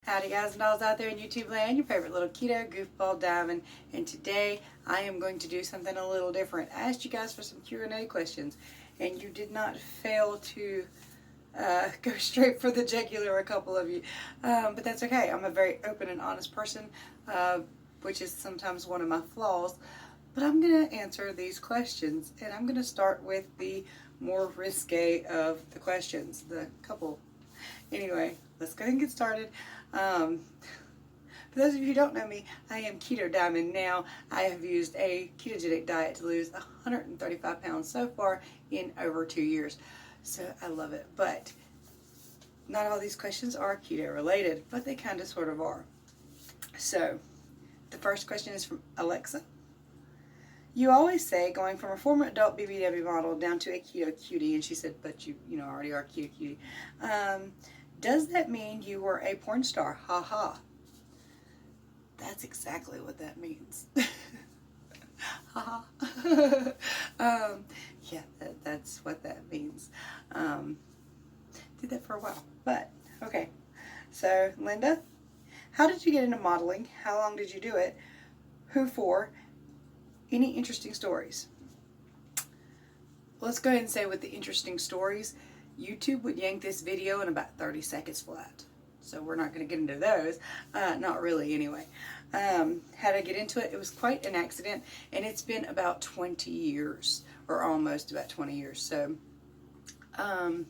Howdy guys and dolls out there in YouTube land, your favorite little keto goofball Diamond, and today I am going to do something a little different. I asked you guys for some Q&A questions and you did not fail to go straight for the jugular, a couple of you, but that's okay. I'm a very open and honest person, which is sometimes one of my flaws, but I'm going to answer these questions, and I'm going to start with the more risque of the questions, the couple. Anyway, let's go ahead and get started. For those of you who don't know me, I am Keto Diamond now. I have used a ketogenic diet to lose 135 pounds so far in over 2 years. So I love it. But not all these questions are keto related, but they kind of sort of are. So the first question is from Alexa. You always say going from a former adult BBW model down to a keto cutie, and she said, but you already are keto cutie. Does that mean you were a porn star? Ha ha. That's exactly what that means. Ha ha. Yeah, that's what that means. Did that for a while, but okay. So, Linda, how did you get into modeling? How long did you do it? Who for? Any interesting stories? Let's go ahead and say with the interesting stories, YouTube would yank this video in about 30 seconds flat. So we're not going to get into those. Not really anyway. How did I get into it? It was quite an accident, and it's been about 20 years, or almost about 20 years. So, I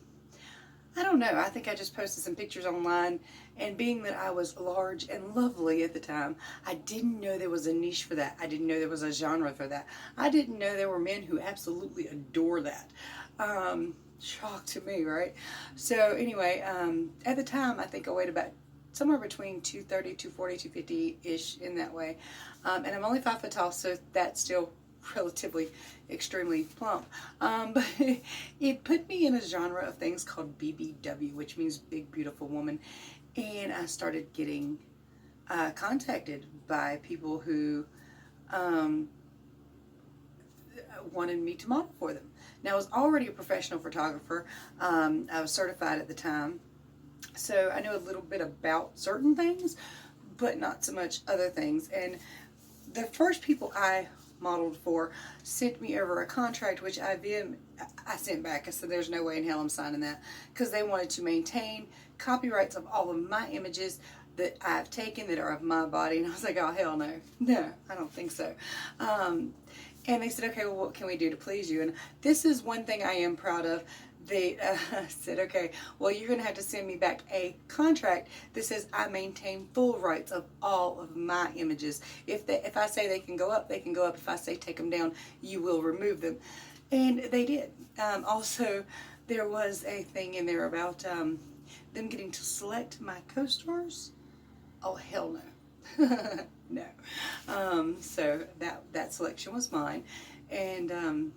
don't know. I think I just posted some pictures online, and being that I was large and lovely at the time, I didn't know there was a niche for that. I didn't know there was a genre for that. I didn't know there were men who absolutely adore that. Shock to me, right? So anyway, at the time, I think I weighed about somewhere between 230, 240, 250-ish, in that way. And I'm only 5 foot tall, so that's still relatively extremely plump. But it put me in a genre of things called BBW, which means Big Beautiful Woman. And I started getting contacted by people who wanted me to model for them. Now, I was already a professional photographer. I was certified at the time, so I knew a little bit about certain things, but not so much other things. And the first people I modeled for sent me over a contract, which I sent back. I said, there's no way in hell I'm signing that, because they wanted to maintain copyrights of all of my images that I've taken that are of my body. And I was like, oh, hell no. No, I don't think so. And they said, okay, well, what can we do to please you? And this is one thing I am proud of. They said, okay, well, you're going to have to send me back a contract that says I maintain full rights of all of my images. If I say they can go up, they can go up. If I say take them down, you will remove them. And they did. Also, there was a thing in there about them getting to select my co-stars. Oh, hell no. No. So that selection was mine, and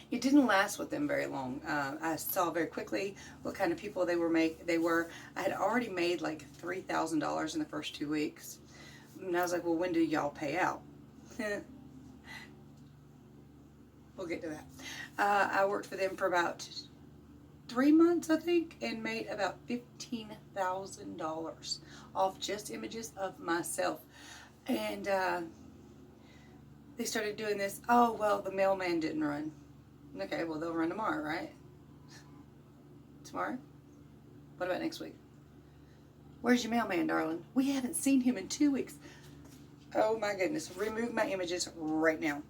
it didn't last with them very long. I saw very quickly what kind of people they were. I had already made like $3,000 in the first 2 weeks, and I was like, well, when do y'all pay out? We'll get to that. I worked for them for about 3 months, I think, and made about $15,000 off just images of myself. And they started doing this. Oh, well, the mailman didn't run. Okay, well, they'll run tomorrow, right? Tomorrow? What about next week? Where's your mailman, darling? We haven't seen him in 2 weeks. Oh, my goodness. Remove my images right now.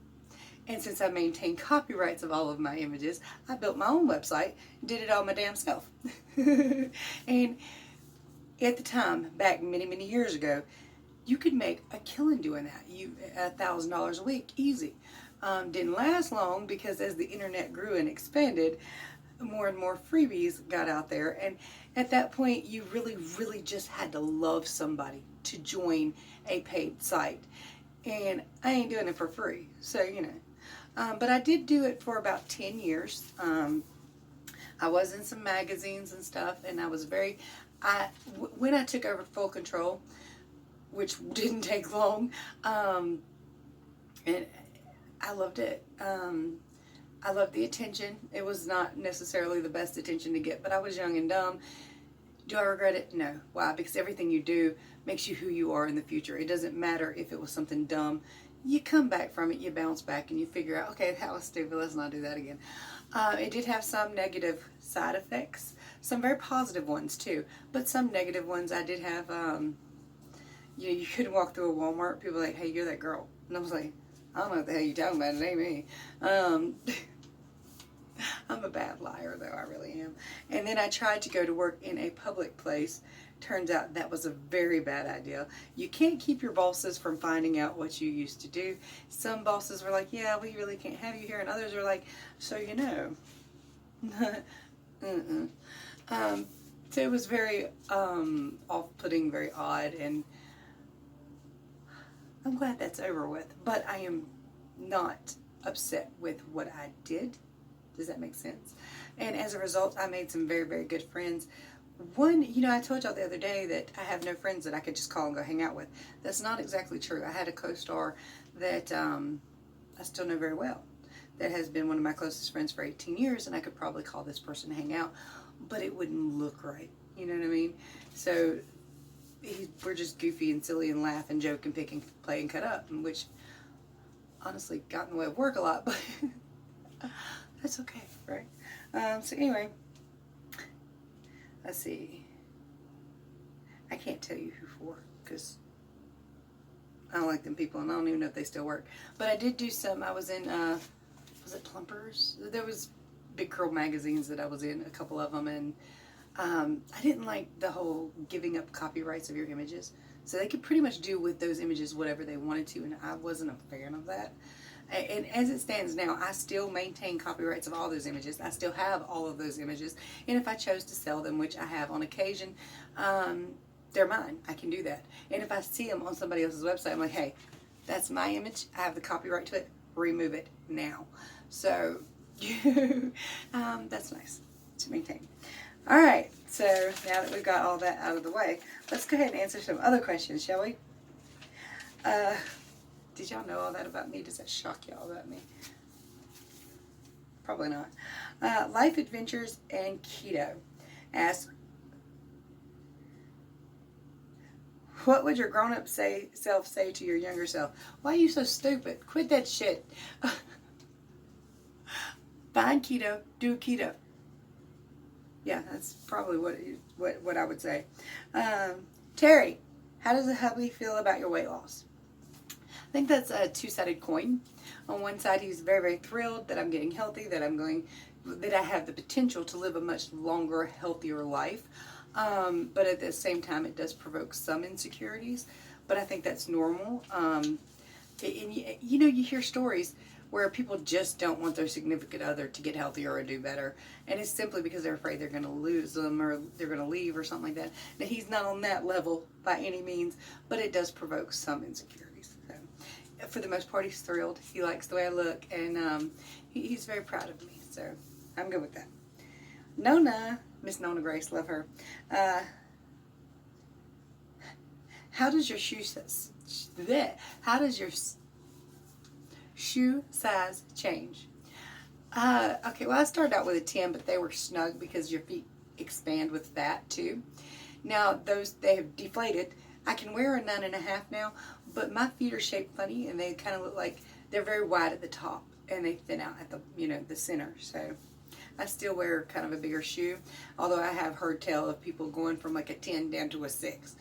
And since I maintain copyrights of all of my images, I built my own website and did it all my damn self. And at the time, back many, many years ago, you could make a killing doing that. $1,000 a week, easy. Didn't last long, because as the internet grew and expanded, more and more freebies got out there. And at that point, you really, really just had to love somebody to join a paid site. And I ain't doing it for free, so you know. But I did do it for about 10 years. I was in some magazines and stuff, and I was when I took over full control, which didn't take long, and I loved it. I loved the attention. It was not necessarily the best attention to get, but I was young and dumb, Do I regret it? No. Why? Because everything you do makes you who you are in the future. It doesn't matter if it was something dumb. You come back from it, you bounce back, and you figure out, okay, that was stupid, let's not do that again. It did have some negative side effects, some very positive ones too, but some negative ones. I did have, you know, you couldn't walk through a Walmart, people were like, hey, you're that girl. And I was like, I don't know what the hell you're talking about, it ain't me. I'm a bad liar, though, I really am. And then I tried to go to work in a public place. Turns out that was a very bad idea. You can't keep your bosses from finding out what you used to do. Some bosses were like, yeah, we really can't have you here. And others were like, so you know. So it was very off-putting, very odd. And I'm glad that's over with. But I am not upset with what I did. Does that make sense? And as a result, I made some very, very good friends. One, you know, I told y'all the other day that I have no friends that I could just call and go hang out with. That's not exactly true. I had a co-star that I still know very well, that has been one of my closest friends for 18 years, and I could probably call this person to hang out, but it wouldn't look right. You know what I mean? So we're just goofy and silly and laugh and joke and pick and play and cut up, which honestly got in the way of work a lot, but that's okay, right? So anyway, let's see. I can't tell you who for, because I don't like them people, and I don't even know if they still work. But I did do some. I was in, was it Plumpers? There was Big Curl magazines that I was in, a couple of them, and I didn't like the whole giving up copyrights of your images. So they could pretty much do with those images whatever they wanted to, and I wasn't a fan of that. And as it stands now, I still maintain copyrights of all those images. I still have all of those images. And if I chose to sell them, which I have on occasion, they're mine. I can do that. And if I see them on somebody else's website, I'm like, hey, that's my image. I have the copyright to it. Remove it now. So that's nice to maintain. All right. So now that we've got all that out of the way, let's go ahead and answer some other questions, shall we? Did y'all know all that about me? Does that shock y'all about me? Probably not. Life Adventures and Keto asks, what would your grown-up self say to your younger self? Why are you so stupid? Quit that shit. Find keto, do keto. Yeah, that's probably what I would say. Terry, how does a hubby feel about your weight loss? I think that's a two-sided coin. On one side, he's very, very thrilled that I'm getting healthy, that I have the potential to live a much longer, healthier life. But at the same time, it does provoke some insecurities. But I think that's normal. And you know, you hear stories where people just don't want their significant other to get healthier or do better. And it's simply because they're afraid they're going to lose them or they're going to leave or something like that. Now, he's not on that level by any means, but it does provoke some insecurities. So, for the most part, he's thrilled. He likes the way I look, and he's very proud of me. So I'm good with that. Nona, Miss Nona Grace, love her. How does your shoe size change? Okay, well, I started out with a 10, but they were snug because your feet expand with fat too. Now they have deflated. I can wear a 9.5 now, but my feet are shaped funny, and they kind of look like they're very wide at the top, and they thin out at the center. So I still wear kind of a bigger shoe, although I have heard tell of people going from like a 10 down to a 6.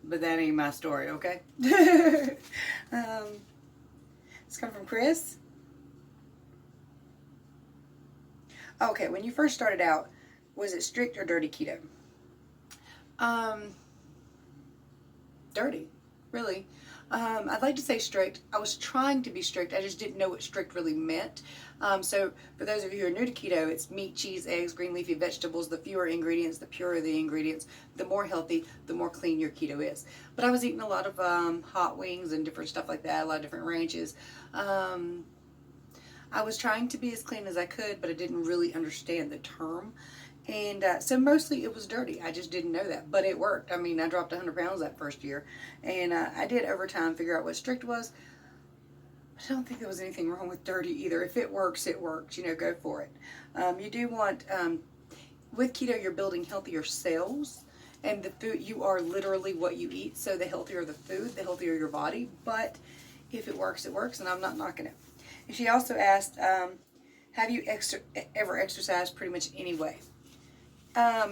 But that ain't my story, okay? It's coming from Chris. Okay, when you first started out, was it strict or dirty keto? Dirty, really. I'd like to say strict. I was trying to be strict. I just didn't know what strict really meant. So for those of you who are new to keto, it's meat, cheese, eggs, green leafy vegetables. The fewer ingredients, the purer the ingredients, the more healthy, the more clean your keto is. But I was eating a lot of hot wings and different stuff like that, a lot of different ranches. I was trying to be as clean as I could, but I didn't really understand the term. And so mostly it was dirty. I just didn't know that, but it worked. I mean, I dropped 100 pounds that first year, and I did over time figure out what strict was. I don't think there was anything wrong with dirty either. If it works, it works. You know, go for it. You do want, with keto, you're building healthier cells. And the food, you are literally what you eat. So the healthier the food, the healthier your body. But if it works, it works, and I'm not knocking it. And she also asked, have you ever exercised pretty much any way?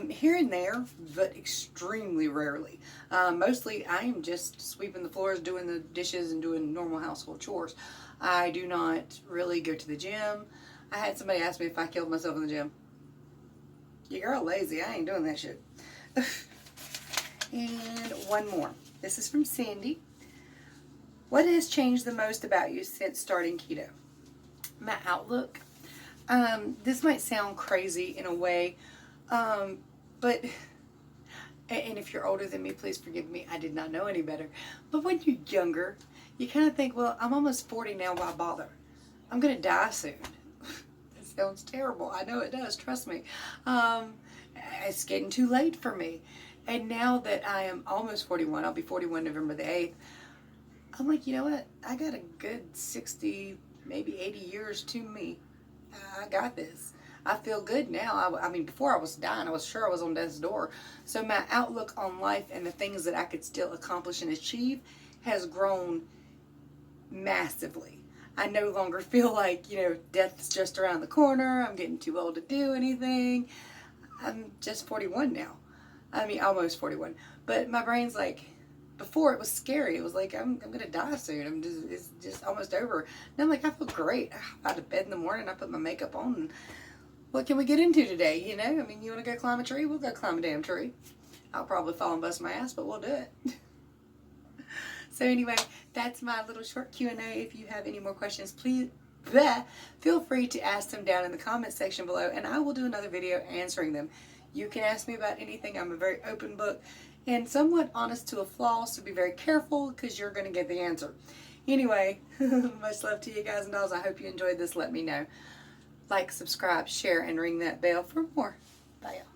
Here and there, but extremely rarely. Mostly I am just sweeping the floors, doing the dishes, and doing normal household chores. I do not really go to the gym. I had somebody ask me if I killed myself in the gym. Your girl lazy. I ain't doing that shit. And one more. This is from Sandy. What has changed the most about you since starting keto? My outlook. This might sound crazy in a way, but, and if you're older than me, please forgive me. I did not know any better. But when you're younger, you kind of think, well, I'm almost 40 now. Why bother? I'm going to die soon. That sounds terrible. I know it does. Trust me. It's getting too late for me. And now that I am almost 41, I'll be 41 November the 8th. I'm like, you know what? I got a good 60, maybe 80 years to me. I got this. I feel good now. I mean, before I was dying, I was sure I was on death's door. So my outlook on life and the things that I could still accomplish and achieve has grown massively. I no longer feel like, death's just around the corner. I'm getting too old to do anything. I'm just 41 now. I mean, almost 41. But my brain's like, before it was scary. It was like, I'm going to die soon. It's just almost over. And I'm like, I feel great. I hop out of bed in the morning. I put my makeup on. And what can we get into today? I mean, you want to go climb a tree? We'll go climb a damn tree. I'll probably fall and bust my ass, but we'll do it. So anyway, that's my little short Q&A. If you have any more questions, please feel free to ask them down in the comment section below, and I will do another video answering them. You can ask me about anything. I'm a very open book and somewhat honest to a flaw, so be very careful because you're going to get the answer. Anyway, much love to you guys and dolls. I hope you enjoyed this. Let me know. Like, subscribe, share, and ring that bell for more. Bye, y'all.